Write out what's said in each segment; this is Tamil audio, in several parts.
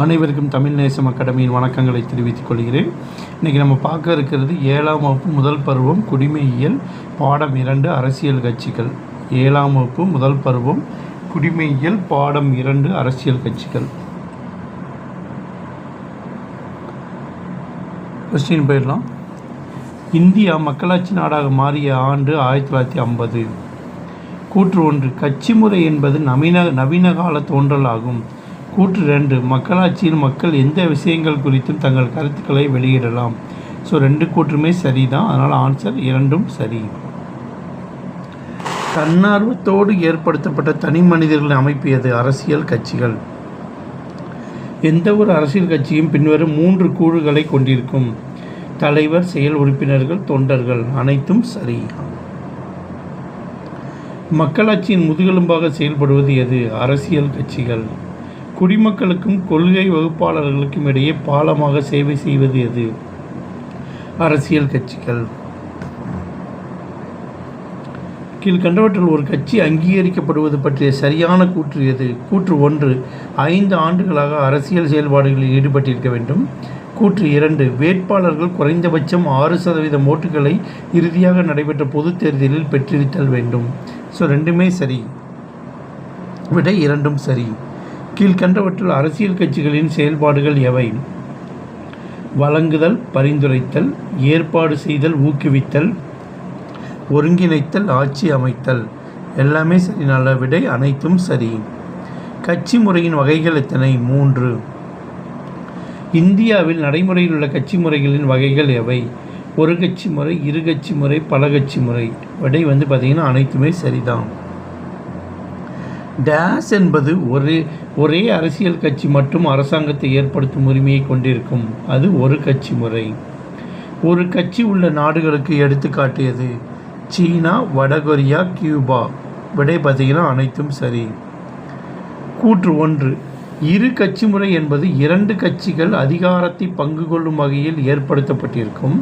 அனைவருக்கும் தமிழ் நேசம் அகாடமியின் வணக்கங்களை தெரிவித்துக் கொள்கிறேன். இன்றைக்கி நம்ம பார்க்க இருக்கிறது 7ஆம் வகுப்பு முதல் பருவம் குடிமையியல் பாடம் 2 அரசியல் கட்சிகள். 7ஆம் வகுப்பு முதல் பருவம் குடிமையியல் பாடம் 2 அரசியல் கட்சிகள். கொஸ்டின் போயிடலாம். இந்தியா மக்களாட்சி நாடாக மாறிய ஆண்டு 1950. கூற்று 1, கட்சி முறை என்பது நவீன கால தோன்றல் ஆகும். கூற்று 2, மக்களாட்சியில் மக்கள் எந்த விஷயங்கள் குறித்தும் தங்கள் கருத்துக்களை வெளியிடலாம். ஸோ 2 கூற்றுமே சரிதான், அதனால் ஆன்சர் 2ம் சரி. தன்னார்வத்தோடு ஏற்படுத்தப்பட்ட தனி மனிதர்களின் அமைப்பு எது? அரசியல் கட்சிகள். எந்த ஒரு அரசியல் கட்சியும் பின்வரும் 3 கூறுகளை கொண்டிருக்கும்: தலைவர், செயல் உறுப்பினர்கள், தொண்டர்கள். அனைத்தும் சரி. மக்களாட்சியின் முதுகெலும்பாக செயல்படுவது எது? அரசியல் கட்சிகள். குடிமக்களுக்கும் கொள்கை வகுப்பாளர்களுக்கும் இடையே பாலமாக சேவை செய்வது எது? அரசியல் கட்சிகள். கீழ்கண்டவற்றில் ஒரு கட்சி அங்கீகரிக்கப்படுவது பற்றிய சரியான கூற்று எது? கூற்று 1, 5 ஆண்டுகளாக அரசியல் செயல்பாடுகளில் ஈடுபட்டிருக்க வேண்டும். கூற்று 2, வேட்பாளர்கள் குறைந்தபட்சம் 6% ஓட்டுகளை இறுதியாக நடைபெற்ற பொதுத் தேர்தலில் பெற்றிருத்தல் வேண்டும். ஸோ 2மே சரி. விடை 2ம் சரி. கீழ்கண்டவற்றில் அரசியல் கட்சிகளின் செயல்பாடுகள் எவை? வழங்குதல், பரிந்துரைத்தல், ஏற்பாடு செய்தல், ஊக்குவித்தல், ஒருங்கிணைத்தல், ஆட்சி அமைத்தல். எல்லாமே சரி. நல்ல விடை அனைத்தும் சரி. கட்சி முறையின் வகைகள் எத்தனை? 3. இந்தியாவில் நடைமுறையில் உள்ள கட்சி முறைகளின் வகைகள் எவை? ஒரு கட்சி முறை, இரு கட்சி முறை, பல கட்சி முறை. விடை பார்த்திங்கன்னா அனைத்துமே சரிதான். டேஸ் என்பது ஒரே அரசியல் கட்சி மற்றும் அரசாங்கத்தை ஏற்படுத்தும் உரிமையை கொண்டிருக்கும். அது ஒரு கட்சி முறை. ஒரு கட்சி உள்ள நாடுகளுக்கு எடுத்துக்காட்டியது: சீனா, வடகொரியா, கியூபா. விடை பார்த்திங்கன்னா அனைத்தும் சரி. கூற்று 1, இரு கட்சி முறை என்பது 2 கட்சிகள் அதிகாரத்தை பங்கு கொள்ளும் வகையில் ஏற்படுத்தப்பட்டிருக்கும்.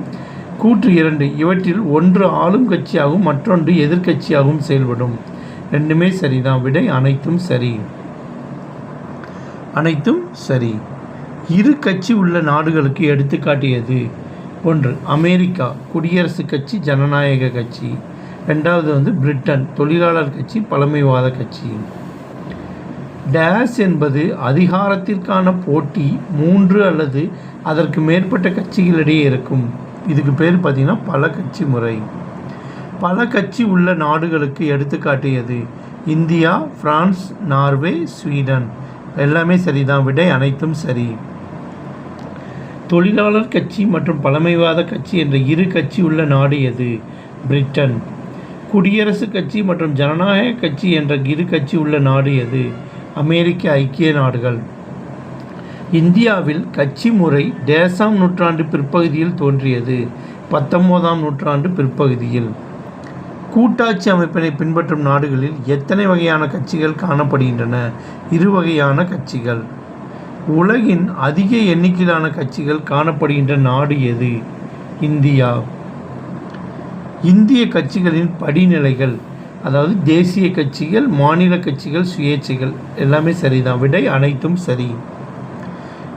கூற்று 2, இவற்றில் ஒன்று ஆளும் கட்சியாகவும் மற்றொன்று எதிர்கட்சியாகவும் செயல்படும். 2மே சரிதான். விடை அனைத்தும் சரி. அனைத்தும் சரி. இரு கட்சி உள்ள நாடுகளுக்கு எடுத்துக்காட்டியது: 1, அமெரிக்கா, குடியரசுக் கட்சி, ஜனநாயக கட்சி. 2வது பிரிட்டன், தொழிலாளர் கட்சி, பழமைவாத கட்சி. டேஸ் என்பது அதிகாரத்திற்கான போட்டி 3 அல்லது அதற்கு மேற்பட்ட கட்சிகளிடையே இருக்கும். இதுக்கு பேர் பார்த்திங்கன்னா பல கட்சி முறை. பல கட்சி உள்ள நாடுகளுக்கு எடுத்துக்காட்டியது: இந்தியா, பிரான்ஸ், நார்வே, ஸ்வீடன். எல்லாமே சரிதான். விடை அனைத்தும் சரி. தொழிலாளர் கட்சி மற்றும் பழமைவாத கட்சி என்ற இரு கட்சி உள்ள நாடு எது? பிரிட்டன். குடியரசுக் கட்சி மற்றும் ஜனநாயக கட்சி என்ற இரு கட்சி உள்ள நாடு எது? அமெரிக்க ஐக்கிய நாடுகள். இந்தியாவில் கட்சி முறை டேசாம் நூற்றாண்டு பிற்பகுதியில் தோன்றியது? 19ஆம் நூற்றாண்டு பிற்பகுதியில். கூட்டாட்சி அமைப்பினை பின்பற்றும் நாடுகளில் எத்தனை வகையான கட்சிகள் காணப்படுகின்றன? 2 வகையான கட்சிகள். உலகின் அதிக எண்ணிக்கையிலான கட்சிகள் காணப்படுகின்ற நாடு எது? இந்தியா. இந்திய கட்சிகளின் படிநிலைகள், அதாவது தேசிய கட்சிகள், மாநில கட்சிகள், சுயேட்சைகள். எல்லாமே சரிதான். விடை அனைத்தும் சரி.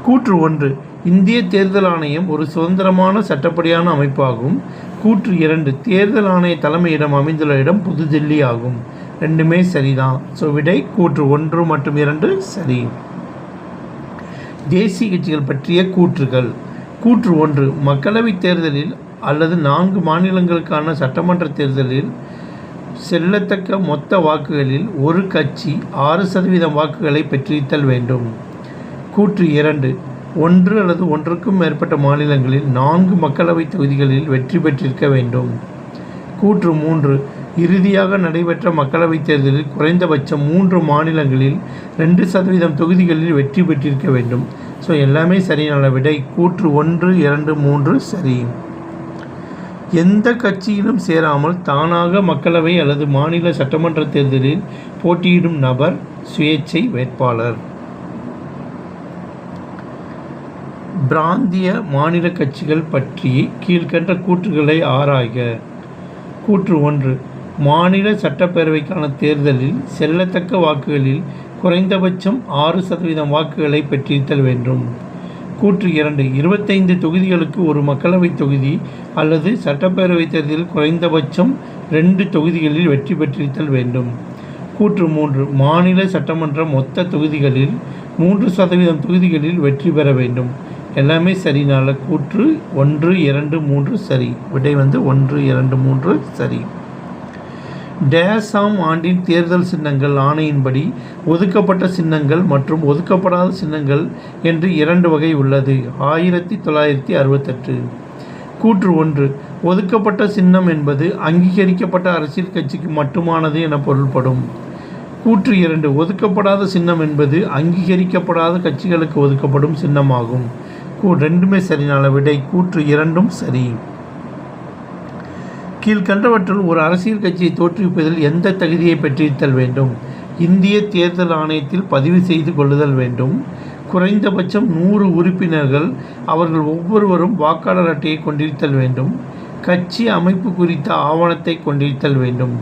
கூற்று 1, இந்திய தேர்தல் ஆணையம் ஒரு சுதந்திரமான சட்டப்படியான அமைப்பாகும். கூற்று 2, தேர்தல் ஆணைய தலைமையிடம் அமைந்துள்ள இடம் புதுதில்லி ஆகும். 2மே சரிதான். ஸோ விடை கூற்று 1 மற்றும் 2 சரி. தேசிய கட்சிகள் பற்றிய கூற்றுகள். கூற்று 1, மக்களவைத் தேர்தலில் அல்லது 4 மாநிலங்களுக்கான சட்டமன்ற தேர்தலில் செல்லத்தக்க மொத்த வாக்குகளில் ஒரு கட்சி 6% வாக்குகளை பெற்றிருத்தல் வேண்டும். கூற்று 2, 1 அல்லது 1க்கும் மேற்பட்ட மாநிலங்களில் 4 மக்களவைத் தொகுதிகளில் வெற்றி பெற்றிருக்க வேண்டும். கூற்று 3, இறுதியாக நடைபெற்ற மக்களவைத் தேர்தலில் குறைந்தபட்சம் 3 மாநிலங்களில் 2% தொகுதிகளில் வெற்றி பெற்றிருக்க வேண்டும். ஸோ எல்லாமே சரியான விடை. கூற்று 1, 2, 3 சரி. எந்த கட்சியிலும் சேராமல் தானாக மக்களவை அல்லது மாநில சட்டமன்ற தேர்தலில் போட்டியிடும் நபர் சுயேட்சை வேட்பாளர். பிராந்திய மாநில கட்சிகள் பற்றி கீழ்கண்ட கூற்றுகளை ஆராய்க. கூற்று 1, மாநில சட்டப்பேரவைக்கான தேர்தலில் செல்லத்தக்க வாக்குகளில் குறைந்தபட்சம் 6% வாக்குகளை பெற்றிருத்தல் வேண்டும். கூற்று 2 25 தொகுதிகளுக்கு ஒரு மக்களவைத் தொகுதி அல்லது சட்டப்பேரவைத் தேர்தலில் குறைந்தபட்சம் 2 தொகுதிகளில் வெற்றி பெற்றிருத்தல் வேண்டும். கூற்று 3 மாநில சட்டமன்ற மொத்த தொகுதிகளில் 3% தொகுதிகளில் வெற்றி பெற வேண்டும். எல்லாமே சரினால கூற்று 1, 2, 3 சரி. விடை 1, 2, 3 சரி. டேசாம் ஆண்டின் தேர்தல் சின்னங்கள் ஆணையின்படி ஒதுக்கப்பட்ட சின்னங்கள் மற்றும் ஒதுக்கப்படாத சின்னங்கள் என்று 2 வகை உள்ளது. 1968. கூற்று 1 ஒதுக்கப்பட்ட சின்னம் என்பது அங்கீகரிக்கப்பட்ட அரசியல் கட்சிக்கு மட்டுமானது என பொருள்படும். கூற்று 2 ஒதுக்கப்படாத சின்னம் என்பது அங்கீகரிக்கப்படாத கட்சிகளுக்கு ஒதுக்கப்படும் சின்னமாகும். ரெண்டுமே சரினால விடை கூற்று 2ம் சரி. கீழ்கண்டவற்றுள் ஒரு அரசியல் கட்சியை தோற்றுவிப்பதில் எந்த தகுதியை பெற்றிருத்தல் வேண்டும்? இந்திய தேர்தல் ஆணையத்தில் பதிவு செய்து கொள்ளுதல் வேண்டும். குறைந்தபட்சம் 100 உறுப்பினர்கள் அவர்கள் ஒவ்வொருவரும் வாக்காளர் அட்டையை கொண்டிருத்தல் வேண்டும். கட்சி அமைப்பு குறித்த ஆவணத்தை கொண்டிருத்தல் வேண்டும்.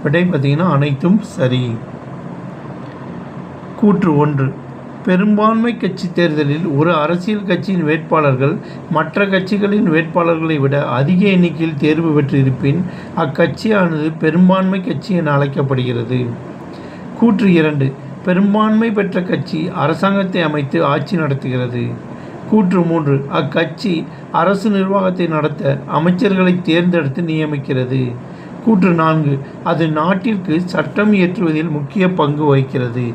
விடை பார்த்தீங்கன்னா அனைத்தும் சரி. கூற்று 1 பெரும்பான்மை கட்சி தேர்தலில் ஒரு அரசியல் கட்சியின் வேட்பாளர்கள் மற்ற கட்சிகளின் வேட்பாளர்களை விட அதிக எண்ணிக்கையில் தேர்வு பெற்றிருப்பின் அக்கட்சியானது பெரும்பான்மை கட்சி என அழைக்கப்படுகிறது. கூற்று 2 பெரும்பான்மை பெற்ற கட்சி அரசாங்கத்தை அமைத்து ஆட்சி நடத்துகிறது. கூற்று 3 அக்கட்சி அரசு நிர்வாகத்தை நடத்த அமைச்சர்களை தேர்ந்தெடுத்து நியமிக்கிறது. கூற்று 4 அது நாட்டிற்கு சட்டம் இயற்றுவதில் முக்கிய பங்கு வகிக்கிறது.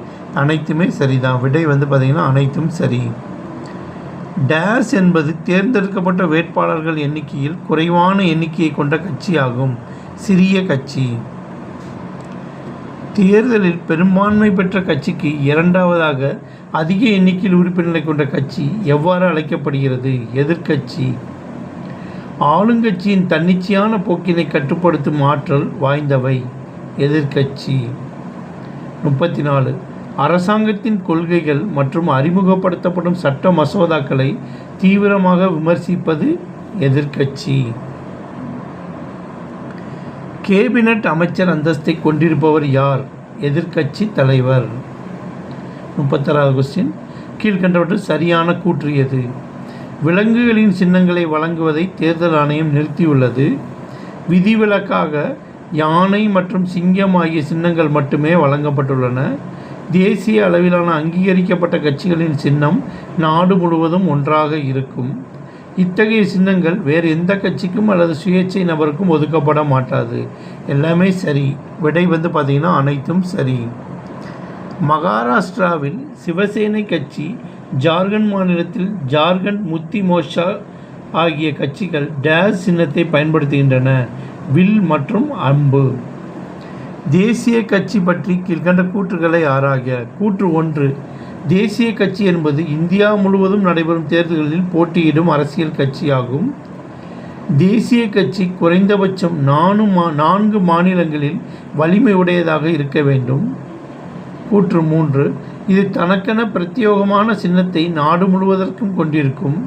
அனைத்துமே சரிதான். விடை பார்த்தீங்கன்னா அனைத்தும் சரி. டேஸ் என்பது தேர்ந்தெடுக்கப்பட்ட வேட்பாளர்கள் எண்ணிக்கையில் குறைவான எண்ணிக்கையை கொண்ட கட்சியாகும். சிறிய கட்சி. தேர்தலில் பெரும்பான்மை பெற்ற கட்சிக்கு இரண்டாவதாக அதிக எண்ணிக்கையில் உறுப்பினர்களை கொண்ட கட்சி எவ்வாறு அழைக்கப்படுகிறது? எதிர்க்கட்சி. ஆளுங்கட்சியின் தன்னிச்சையான போக்கினை கட்டுப்படுத்தும் ஆற்றல் வாய்ந்தவை. எதிர்க்கட்சி. 34 அரசாங்கத்தின் கொள்கைகள் மற்றும் அறிமுகப்படுத்தப்படும் சட்ட மசோதாக்களை தீவிரமாக விமர்சிப்பது. எதிர்க்கட்சி. கேபினட் அமைச்சர் அந்தஸ்தை கொண்டிருப்பவர் யார்? எதிர்க்கட்சி தலைவர். 36வது கொஸ்டின் கீழ்கண்டவற்றில் சரியான கூற்று எது? விலங்குகளின் சின்னங்களை வழங்குவதை தேர்தல் ஆணையம் நிறுத்தியுள்ளது. விதிவிலக்காக யானை மற்றும் சிங்கம் ஆகிய சின்னங்கள் மட்டுமே வழங்கப்பட்டுள்ளன. தேசிய அளவிலான அங்கீகரிக்கப்பட்ட கட்சிகளின் சின்னம் நாடு முழுவதும் ஒன்றாக இருக்கும். இத்தகைய சின்னங்கள் வேறு எந்த கட்சிக்கும் அல்லது சுயேட்சை நபருக்கும் ஒதுக்கப்பட மாட்டாது. எல்லாமே சரி. விடை பார்த்தீங்கன்னா அனைத்தும் சரி. மகாராஷ்டிராவில் சிவசேனை கட்சி, ஜார்க்கண்ட் மாநிலத்தில் ஜார்க்கண்ட் முக்தி மோர்ச்சா ஆகிய கட்சிகள் டேஸ் சின்னத்தை பயன்படுத்துகின்றன. வில் மற்றும் அம்பு. தேசிய கட்சி பற்றி கீழ்கண்ட கூற்றுகளை ஆராய. கூற்று 1 தேசிய கட்சி என்பது இந்தியா முழுவதும் நடைபெறும் தேர்தல்களில் போட்டியிடும் அரசியல் கட்சியாகும். தேசிய கட்சி குறைந்தபட்சம் 4 மாநிலங்களில் வலிமை உடையதாக இருக்க வேண்டும். கூற்று 3 இது தனக்கென பிரத்யேகமான சின்னத்தை நாடு முழுவதற்கும் கொண்டிருக்கும்.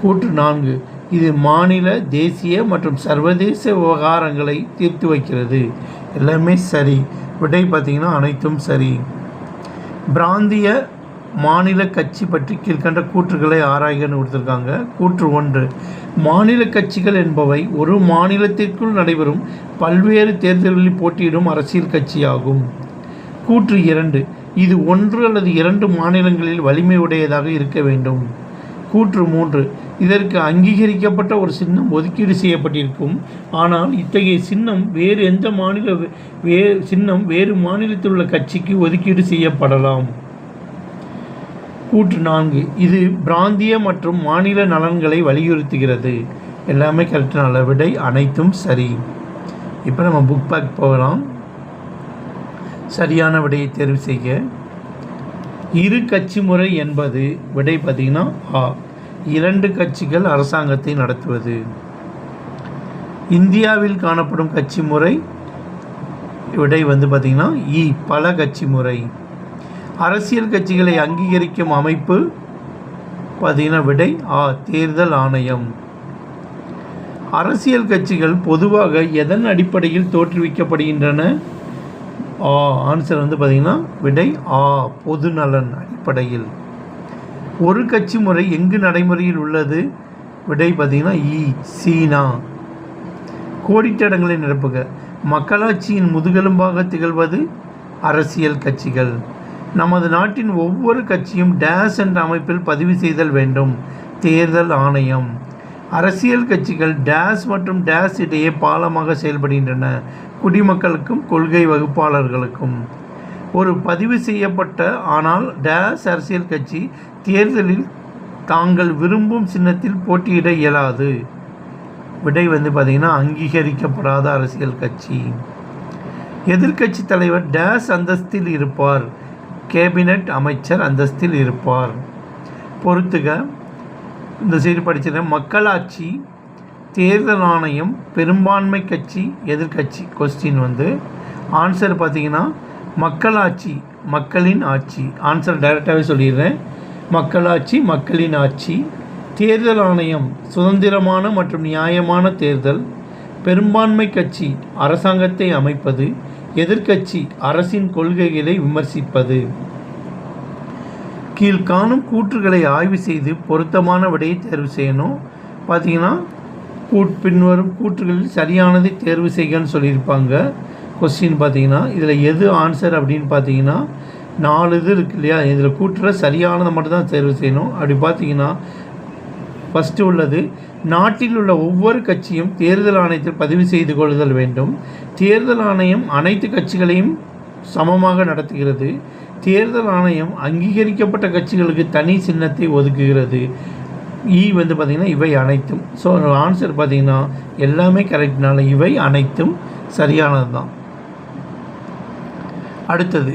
கூற்று 4 இது மாநில, தேசிய மற்றும் சர்வதேச விவகாரங்களை தீர்த்து வைக்கிறது. எல்லாமே சரி. விடை பார்த்தீங்கன்னா அனைத்தும் சரி. பிராந்திய மாநில கட்சி பற்றி கீழ்கண்ட கூற்றுகளை ஆராய்கன்னு கொடுத்துருக்காங்க. கூற்று 1 மாநில கட்சிகள் என்பவை ஒரு மாநிலத்திற்குள் நடைபெறும் பல்வேறு தேர்தல்களில் போட்டியிடும் அரசியல் கட்சியாகும். கூற்று 2 இது 1 அல்லது 2 மாநிலங்களில் வலிமை உடையதாக இருக்க வேண்டும். கூற்று 3 இதற்கு அங்கீகரிக்கப்பட்ட ஒரு சின்னம் ஒதுக்கீடு செய்யப்பட்டிருக்கும். ஆனால் இத்தகைய சின்னம் வேறு மாநிலத்தில் உள்ள கட்சிக்கு ஒதுக்கீடு செய்யப்படலாம். கூற்று 4 இது பிராந்திய மற்றும் மாநில நலன்களை வலியுறுத்துகிறது. எல்லாமே கரெக்டான விடை அனைத்தும் சரி. இப்போ நம்ம புக் பேக் போகலாம். சரியான விடையை தேர்வு செய்ய. இரு கட்சி முறை என்பது விடை பார்த்தீங்கன்னா ஆ 2 கட்சிகள் அரசாங்கத்தை நடத்துவது. இந்தியாவில் காணப்படும் கட்சி முறை விடை பார்த்தீங்கன்னா இ பல கட்சி முறை. அரசியல் கட்சிகளை அங்கீகரிக்கும் அமைப்பு பார்த்தீங்கன்னா விடை ஆ தேர்தல் ஆணையம். அரசியல் கட்சிகள் பொதுவாக எதன் அடிப்படையில் தோற்றுவிக்கப்படுகின்றன? ஆ. ஆன்சர் வந்து பார்த்திங்கன்னா விடை ஆ, பொது நலன் அடிப்படையில். ஒரு கட்சி முறை எங்கு நடைமுறையில் உள்ளது? விடை பார்த்திங்கன்னா சீனா. கோடிட்ட இடங்களை நிரப்புக. மக்களாட்சியின் முதுகெலும்பாக திகழ்வது அரசியல் கட்சிகள். நமது நாட்டின் ஒவ்வொரு கட்சியும் டேஸ் என்ற அமைப்பில் பதிவு செய்தல் வேண்டும். தேர்தல் ஆணையம். அரசியல் கட்சிகள் டேஸ் மற்றும் டேஸ் இடையே பாலமாக செயல்படுகின்றன. குடிமக்களுக்கும் கொள்கை வகுப்பாளர்களுக்கும். ஒரு பதிவு செய்யப்பட்ட ஆனால் டேஸ் அரசியல் கட்சி தேர்தலில் தாங்கள் விரும்பும் சின்னத்தில் போட்டியிட இயலாது. விடை வந்து பார்த்திங்கன்னா அங்கீகரிக்கப்படாத அரசியல் கட்சி. எதிர்க்கட்சி தலைவர் டேஸ் அந்தஸ்தில் இருப்பார். கேபினட் அமைச்சர் அந்தஸ்தில் இருப்பார். பொறுத்துக. இந்த செய்தி படிச்சிருக்கேன். மக்களாட்சி, தேர்தல் ஆணையம், பெரும்பான்மை கட்சி, எதிர்க்கட்சி. கொஸ்டின் வந்து ஆன்சர் பார்த்திங்கன்னா மக்களாட்சி, மக்களின் ஆட்சி. ஆன்சர் டைரெக்டாகவே சொல்லிடுறேன். மக்களாட்சி, மக்களின் ஆட்சி. தேர்தல் ஆணையம் சுதந்திரமான மற்றும் நியாயமான தேர்தல். பெரும்பான்மை கட்சி அரசாங்கத்தை அமைப்பது. எதிர்க்கட்சி அரசின் கொள்கைகளை விமர்சிப்பது. கீழ்காணும் கூற்றுகளை ஆய்வு செய்து பொருத்தமான விடையை தேர்வு செய்யணும். பார்த்தீங்கன்னா பின்வரும் கூற்றுகளில் சரியானதை தேர்வு செய்யன்னு சொல்லியிருப்பாங்க. கொஸ்டின் பார்த்தீங்கன்னா இதில் எது ஆன்சர் அப்படின்னு பார்த்தீங்கன்னா 4 இது இருக்கு இல்லையா, இதில் கூற்றில் சரியானதை மட்டும் தான் தேர்வு செய்யணும். அப்படி பார்த்தீங்கன்னா ஃபஸ்ட்டு உள்ளது, நாட்டில் உள்ள ஒவ்வொரு கட்சியும் தேர்தல் ஆணையத்தில் பதிவு செய்து கொள்ளுதல் வேண்டும். தேர்தல் ஆணையம் அனைத்து கட்சிகளையும் சமமாக நடத்துகிறது. தேர்தல் ஆணையம் அங்கீகரிக்கப்பட்ட கட்சிகளுக்கு தனி சின்னத்தை ஒதுக்குகிறது. வந்து பார்த்திங்கன்னா இவை அனைத்தும். ஸோ ஆன்சர் பார்த்திங்கன்னா எல்லாமே கரெக்ட்னால இவை அனைத்தும் சரியானது தான். அடுத்தது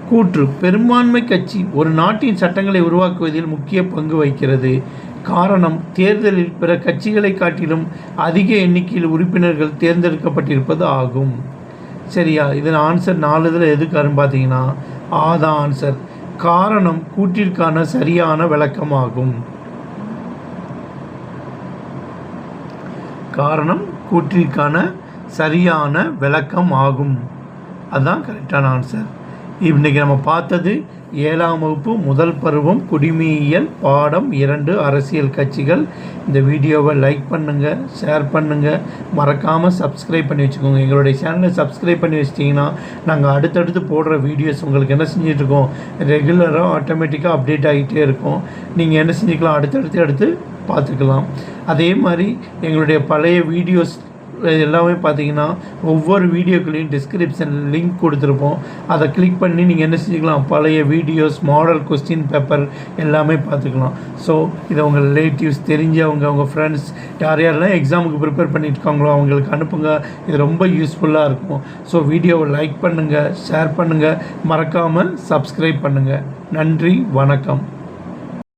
கூற்று. பெரும்பான்மை கட்சி ஒரு நாட்டின் சட்டங்களை உருவாக்குவதில் முக்கிய பங்கு வகிக்கிறது. காரணம், தேர்தலில் பிற கட்சிகளை காட்டிலும் அதிக எண்ணிக்கையில் உறுப்பினர்கள் தேர்ந்தெடுக்கப்பட்டிருப்பது ஆகும். சரியா? இதன் ஆன்சர் 4 இதில் எதுக்காருன்னு பார்த்தீங்கன்னா தான் ஆன்சர். காரணம் கூற்றிற்கான சரியான விளக்கமாகும். காரணம் கூற்றிற்கான சரியான விளக்கம் ஆகும். அதுதான் கரெக்டான ஆன்சர். இன்றைக்கி நம்ம பார்த்தது 7ஆம் வகுப்பு முதல் பருவம் குடிமையியல் பாடம் 2 அரசியல் கட்சிகள். இந்த வீடியோவை லைக் பண்ணுங்கள், ஷேர் பண்ணுங்கள், மறக்காமல் சப்ஸ்கிரைப் பண்ணி வச்சுக்கோங்க. எங்களுடைய சேனலை சப்ஸ்கிரைப் பண்ணி வச்சிட்டிங்கன்னா நாங்கள் அடுத்தடுத்து போடுற வீடியோஸ் உங்களுக்கு என்ன செஞ்சிட்ருக்கோம், ரெகுலராக ஆட்டோமேட்டிக்காக அப்டேட் ஆகிட்டே இருக்கும். நீங்கள் என்ன செஞ்சுக்கலாம், அடுத்தடுத்து பார்த்துக்கலாம். அதே மாதிரி எங்களுடைய பழைய வீடியோஸ் எல்லாமே பார்த்தீங்கன்னா ஒவ்வொரு வீடியோக்குள்ளேயும் டிஸ்கிரிப்ஷனில் லிங்க் கொடுத்துருப்போம். அதை கிளிக் பண்ணி நீங்கள் என்ன செஞ்சுக்கலாம், பழைய வீடியோஸ், மாடல் கொஸ்டின் பேப்பர் எல்லாமே பார்த்துக்கலாம். ஸோ இதை உங்கள் ரிலேட்டிவ்ஸ், தெரிஞ்சவங்க, உங்கள் ஃப்ரெண்ட்ஸ் யாரெல்லாம் எக்ஸாமுக்கு ப்ரிப்பேர் பண்ணிட்டு இருக்காங்களோ அவங்களுக்கு அனுப்புங்க. இது ரொம்ப யூஸ்ஃபுல்லாக இருக்கும். ஸோ வீடியோவை லைக் பண்ணுங்கள், ஷேர் பண்ணுங்கள், மறக்காமல் சப்ஸ்கிரைப் பண்ணுங்கள். நன்றி, வணக்கம்.